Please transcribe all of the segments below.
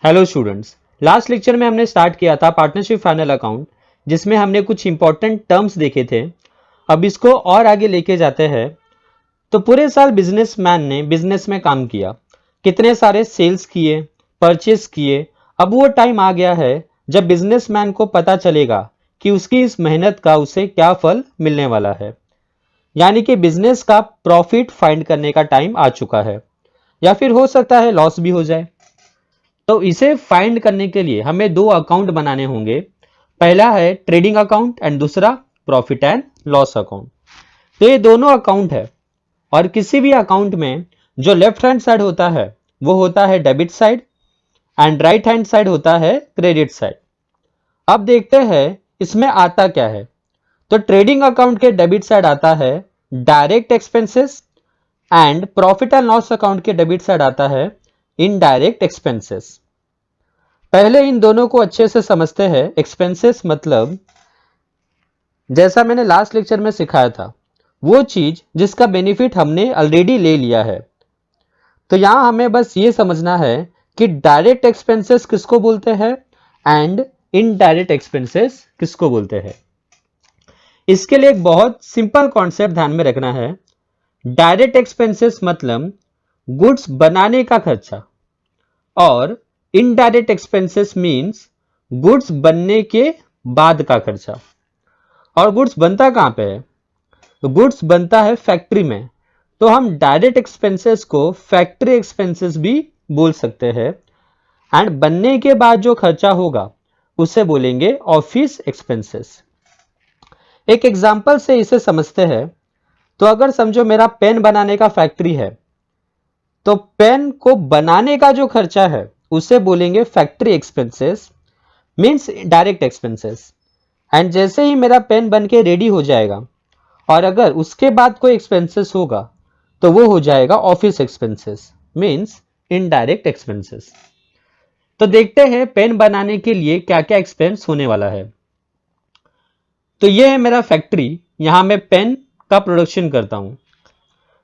Hello students, last lecture में हमने start किया था पार्टनरशिप फाइनल अकाउंट, जिसमें हमने कुछ इंपॉर्टेंट टर्म्स देखे थे। अब इसको और आगे लेके जाते हैं। तो पूरे साल बिजनेसमैन ने बिजनेस में काम किया, कितने सारे सेल्स किए, परचेस किए। अब वो टाइम आ गया है जब बिजनेसमैन को पता चलेगा कि उसकी इस मेहनत का उसे क्या फल मिलने वाला है। यानी कि बिजनेस का प्रॉफिट फाइंड करने का टाइम आ चुका है, या फिर हो सकता है लॉस भी हो जाए। तो इसे फाइंड करने के लिए हमें दो अकाउंट बनाने होंगे। पहला है ट्रेडिंग अकाउंट एंड दूसरा प्रॉफिट एंड लॉस अकाउंट। तो ये दोनों अकाउंट है, और किसी भी अकाउंट में जो लेफ्ट हैंड साइड होता है वो होता है debit side and right hand side होता है क्रेडिट साइड। अब देखते हैं इसमें आता क्या है। तो ट्रेडिंग अकाउंट के डेबिट साइड आता है direct expenses and profit and loss account के डेबिट साइड आता है इनडायरेक्ट एक्सपेंसेस। पहले इन दोनों को अच्छे से समझते हैं। एक्सपेंसेस मतलब, जैसा मैंने लास्ट लेक्चर में सिखाया था, वो चीज जिसका बेनिफिट हमने ऑलरेडी ले लिया है। तो यहां हमें बस ये समझना है कि डायरेक्ट एक्सपेंसेस किसको बोलते हैं एंड इनडायरेक्ट एक्सपेंसेस किसको बोलते हैं। इसके लिए एक बहुत सिंपल कॉन्सेप्ट ध्यान में रखना है। डायरेक्ट एक्सपेंसेस मतलब गुड्स बनाने का खर्चा, और इनडायरेक्ट एक्सपेंसेस मींस गुड्स बनने के बाद का खर्चा। और गुड्स बनता कहां पे है? तो गुड्स बनता है फैक्ट्री में। तो हम डायरेक्ट एक्सपेंसेस को फैक्ट्री एक्सपेंसेस भी बोल सकते हैं, एंड बनने के बाद जो खर्चा होगा उसे बोलेंगे ऑफिस एक्सपेंसेस। एक एग्जांपल से इसे समझते हैं। तो अगर समझो मेरा पेन बनाने का फैक्ट्री है, तो पेन को बनाने का जो खर्चा है उसे बोलेंगे factory expenses, means direct expenses. And जैसे ही मेरा पेन बन के रेडी हो जाएगा, और अगर उसके बाद कोई एक्सपेंसेस होगा तो वो हो जाएगा office expenses, means indirect expenses. तो देखते हैं पेन बनाने के लिए क्या क्या एक्सपेंस होने वाला है। तो ये है मेरा फैक्ट्री, यहां मैं पेन का प्रोडक्शन करता हूं।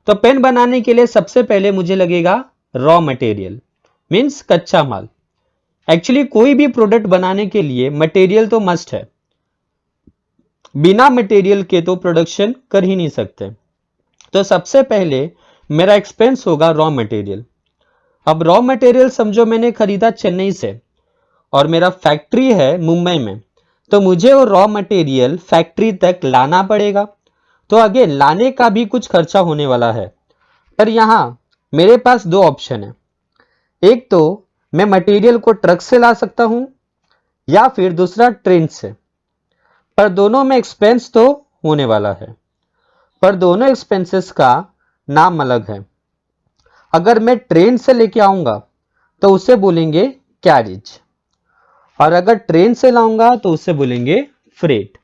तो पेन बनाने के लिए सबसे पहले मुझे लगेगा रॉ मटेरियल, मींस कच्चा माल। एक्चुअली कोई भी प्रोडक्ट बनाने के लिए मटेरियल तो मस्ट है, बिना मटेरियल के तो प्रोडक्शन कर ही नहीं सकते। तो सबसे पहले मेरा एक्सपेंस होगा रॉ मटेरियल। अब रॉ मटेरियल समझो मैंने खरीदा चेन्नई से, और मेरा फैक्ट्री है मुंबई में, तो मुझे वो रॉ मटेरियल फैक्ट्री तक लाना पड़ेगा। तो अगेन लाने का भी कुछ खर्चा होने वाला है। पर यहां मेरे पास दो ऑप्शन है। एक तो मैं मटेरियल को ट्रक से ला सकता हूं, या फिर दूसरा ट्रेन से। पर दोनों में एक्सपेंस तो होने वाला है, पर दोनों एक्सपेंसेस का नाम अलग है। अगर मैं ट्रेन से लेके आऊंगा तो उसे बोलेंगे कैरिज, और अगर ट्रेन से लाऊंगा तो उसे बोलेंगे फ्रेट।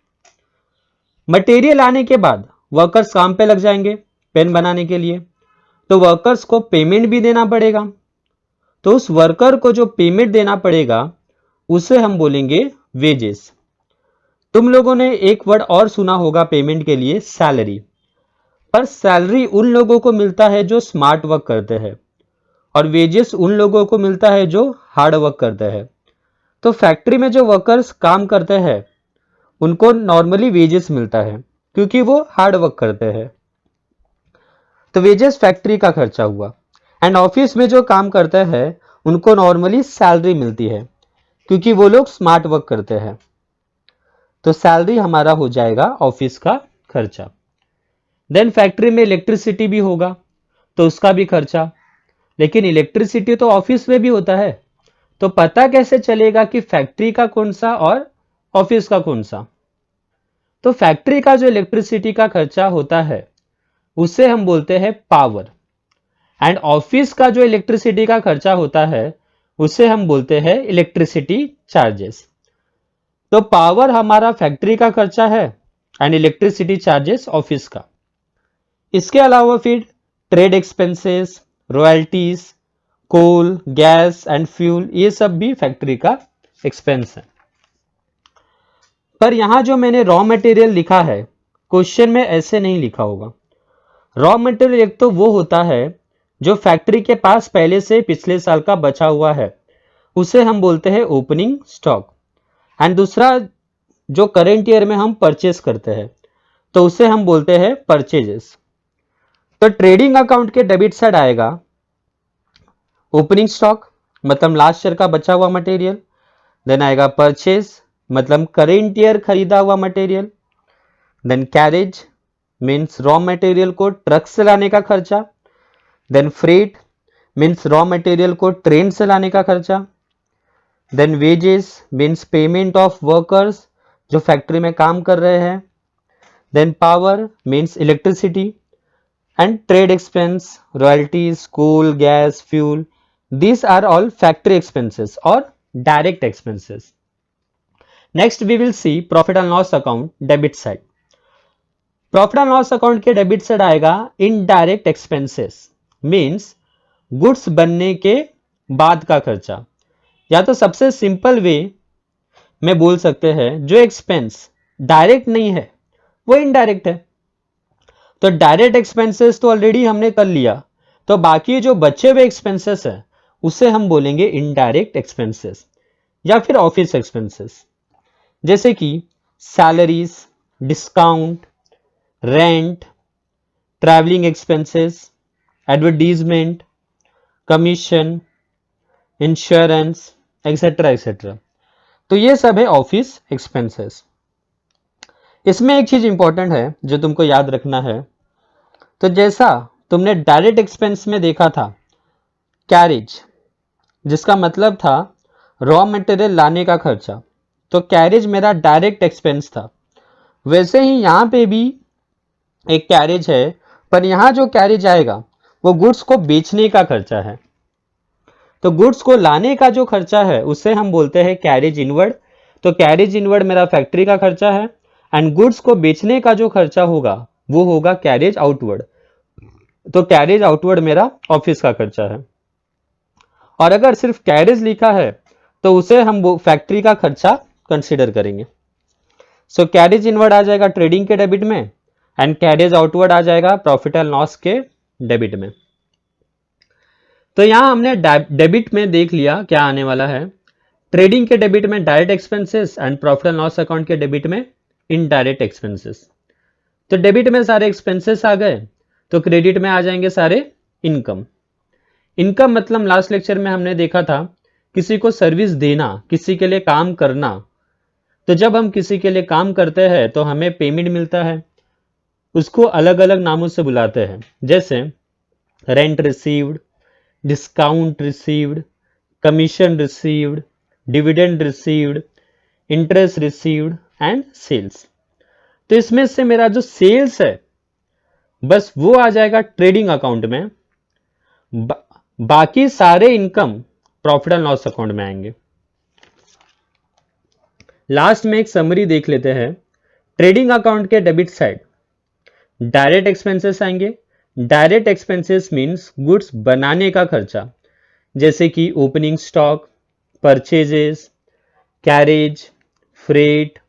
मटेरियल आने के बाद वर्कर्स काम पे लग जाएंगे पेन बनाने के लिए। तो वर्कर्स को पेमेंट भी देना पड़ेगा। तो उस वर्कर को जो पेमेंट देना पड़ेगा उसे हम बोलेंगे वेजेस। तुम लोगों ने एक वर्ड और सुना होगा पेमेंट के लिए, सैलरी। पर सैलरी उन लोगों को मिलता है जो स्मार्ट वर्क करते हैं, और वेजेस उन लोगों को मिलता है जो हार्ड वर्क करते हैं। तो फैक्ट्री में जो वर्कर्स काम करते हैं उनको नॉर्मली वेजेस मिलता है, क्योंकि वो हार्ड वर्क करते हैं। तो वेजेस फैक्ट्री का खर्चा हुआ। एंड ऑफिस में जो काम करते हैं उनको नॉर्मली सैलरी मिलती है, क्योंकि वो लोग स्मार्ट वर्क करते हैं। तो सैलरी हमारा हो जाएगा ऑफिस का खर्चा। देन फैक्ट्री में इलेक्ट्रिसिटी भी होगा, तो उसका भी खर्चा। लेकिन इलेक्ट्रिसिटी तो ऑफिस में भी होता है, तो पता कैसे चलेगा कि फैक्ट्री का कौन सा और ऑफिस का कौन सा? तो फैक्ट्री का जो इलेक्ट्रिसिटी का खर्चा होता है उसे हम बोलते हैं पावर, एंड ऑफिस का जो इलेक्ट्रिसिटी का खर्चा होता है उसे हम बोलते हैं इलेक्ट्रिसिटी चार्जेस। तो पावर हमारा फैक्ट्री का खर्चा है एंड इलेक्ट्रिसिटी चार्जेस ऑफिस का। इसके अलावा फिर trade expenses, royalties, coal, gas and fuel, ये सब भी फैक्ट्री का एक्सपेंस है। पर यहां जो मैंने रॉ मटेरियल लिखा है, क्वेश्चन में ऐसे नहीं लिखा होगा। रॉ मटेरियल एक तो वो होता है जो फैक्ट्री के पास पहले से पिछले साल का बचा हुआ है, उसे हम बोलते हैं ओपनिंग स्टॉक। एंड दूसरा जो करेंट ईयर में हम परचेस करते हैं तो उसे हम बोलते हैं परचेजेस। तो ट्रेडिंग अकाउंट के डेबिट साइड आएगा ओपनिंग स्टॉक मतलब लास्ट ईयर का बचा हुआ मटेरियल, देन आएगा परचेज मतलब करेंट ईयर खरीदा हुआ material, then carriage means raw material को ट्रक से लाने का खर्चा, then freight means raw material को ट्रेन से लाने का खर्चा, then wages means payment of workers जो फैक्ट्री में काम कर रहे हैं, then power means electricity, and trade expense royalties coal gas fuel, these are all factory expenses or direct expenses. Next we will see profit and loss account debit side. Profit and loss account के debit side आएगा indirect expenses means goods बनने के बाद का खर्चा, या तो सबसे सिंपल वे में बोल सकते हैं जो एक्सपेंस डायरेक्ट नहीं है वो इनडायरेक्ट है। तो डायरेक्ट एक्सपेंसेस तो ऑलरेडी हमने कर लिया, तो बाकी जो बचे हुए एक्सपेंसेस है उसे हम बोलेंगे इनडायरेक्ट एक्सपेंसेस या फिर ऑफिस एक्सपेंसेस, जैसे कि salaries, discount, rent, travelling expenses, advertisement, commission, insurance etcetera etcetera. तो ये सब है ऑफिस एक्सपेंसेस। इसमें एक चीज इंपॉर्टेंट है जो तुमको याद रखना है, तो जैसा तुमने डायरेक्ट एक्सपेंस में देखा था कैरेज जिसका मतलब था रॉ मटेरियल लाने का खर्चा, तो कैरेज मेरा डायरेक्ट एक्सपेंस था, वैसे ही यहां पे भी एक कैरेज है, पर यहां जो कैरेज आएगा वो गुड्स को बेचने का खर्चा है। तो गुड्स को लाने का जो खर्चा है उसे हम बोलते हैं कैरेज इनवर्ड। तो कैरेज इनवर्ड मेरा फैक्ट्री का खर्चा है एंड गुड्स को बेचने का जो खर्चा होगा वो होगा कैरेज आउटवर्ड। तो कैरेज आउटवर्ड मेरा ऑफिस का खर्चा है। और अगर सिर्फ कैरेज लिखा है तो उसे हम वो फैक्ट्री का खर्चा कंसीडर करेंगे। सो कैरेज इनवर्ड आ जाएगा ट्रेडिंग के डेबिट में एंड कैरेज आउटवर्ड आ जाएगा प्रॉफिट एंड लॉस के डेबिट में। तो यहां हमने डेबिट में देख लिया क्या आने वाला है। ट्रेडिंग के डेबिट में direct expenses and profit and loss account के डेबिट में इनडायरेक्ट एक्सपेंसेस। तो डेबिट में सारे एक्सपेंसेस आ गए, तो क्रेडिट में आ जाएंगे सारे इनकम। इनकम मतलब लास्ट लेक्चर में हमने देखा था किसी को सर्विस देना, किसी के लिए काम करना। तो जब हम किसी के लिए काम करते हैं तो हमें पेमेंट मिलता है, उसको अलग अलग नामों से बुलाते हैं, जैसे rent received, discount received, commission received, dividend received, interest received and sales. तो इसमें से मेरा जो सेल्स है बस वो आ जाएगा ट्रेडिंग अकाउंट में, बाकी सारे income profit and loss account में आएंगे। लास्ट में एक समरी देख लेते हैं। ट्रेडिंग अकाउंट के डेबिट साइड डायरेक्ट एक्सपेंसेस आएंगे। डायरेक्ट एक्सपेंसेस मींस गुड्स बनाने का खर्चा, जैसे कि opening stock, purchases, carriage, freight,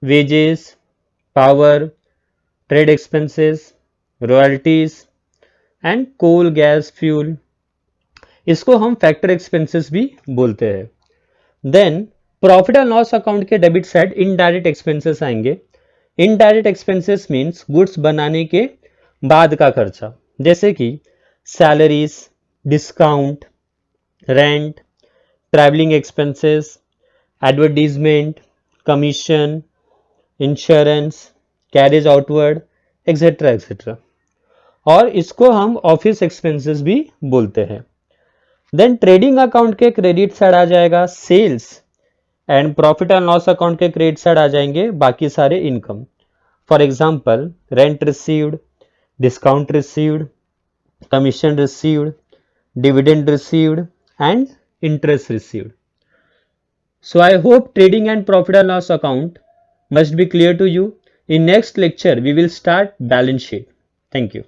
wages, power, trade expenses, royalties and coal gas fuel, इसको हम फैक्टर एक्सपेंसेस भी बोलते हैं। Then profit and loss account के डेबिट साइड इनडायरेक्ट एक्सपेंसेस आएंगे। इनडायरेक्ट एक्सपेंसेस मींस गुड्स बनाने के बाद का खर्चा, जैसे कि salaries, discount, rent, travelling expenses, advertisement, commission, insurance, carriage outward etcetera etcetera. और इसको हम ऑफिस एक्सपेंसेस भी बोलते हैं। देन ट्रेडिंग अकाउंट के क्रेडिट साइड आ जाएगा sales and profit and loss account के क्रेडिट साइड आ जाएंगे बाकी सारे income. For example rent received, discount received, commission received, dividend received and interest received. So I hope trading and profit and loss account must be clear to you. In next lecture we will start balance sheet. Thank you.